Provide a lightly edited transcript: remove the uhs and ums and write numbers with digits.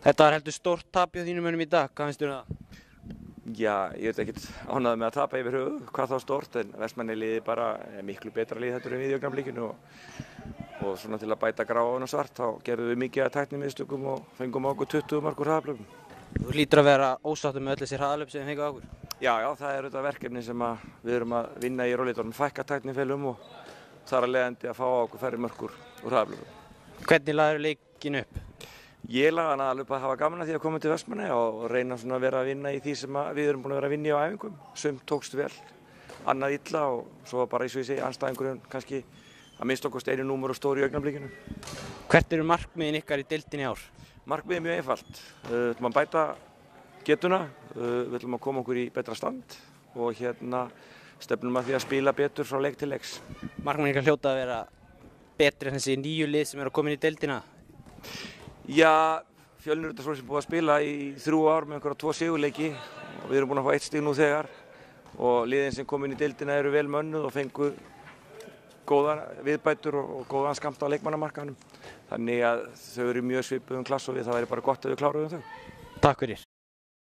Þetta var heldur stórt tap hjá þínum mönnum í dag, hvað finnst þér um það? Já, ég er ekkert ánægður með að tapa yfir höfuð, hvað þá stórt, en Vestmannaeyjar liðið bara miklu betra lið heldur en við í Augnablikinu og svona til að bæta grá ofan á svart þá gerðum við mikið af tæknimistökum og fengum á okkur 20 mörk úr hraðahlaupi. Þú hlýtur að vera ósáttur með öll þessi hraðalöp sem þið fenguð á okkur. Já, það er auðvitað verkefni sem við erum að vinna í róleitunum, fækka tæknifeilum og þar af leiðandi að fá á okkur færri mörk úr hraðahlaupi. Hvernig lagðirðu leikinn upp? Ég lagði hann aðallega upp að hafa gaman að því að koma til Vestmannaeyja og reyna svona að vera að vinna í því sem við erum búin að vera að vinna í á æfingum. Sumt tókst vel, annað illa og svo bara eins og ég segi, andstæðingurinn kannski að mista okkur einu númer og stór í Augnablikinu. Hvert eru markmiðin ykkar í deildinni í ár? Markmiðið er mjög einfalt. Við ætlum að bæta getuna, við ætlum að koma okkur í betra stand og stefnum að því að spila betur frá leik til leiks. Markmiðin ykkar hljóta að vera betri en þessi 9 lið sem eru að koma inn í deildina? Já, Fjölnir er svo sem búið að spila í 3 ár með einhverja 2 sigurleiki og við erum búin að fá 1 stig nú þegar og liðin sem kom inn í deildina eru vel mönnuð og fengu góðar viðbætur og góðan skammt á leikmannamarkaðnum. Þannig að þau eru mjög svipuð klass og það væri bara gott ef við kláruðum þau. Takk fyrir.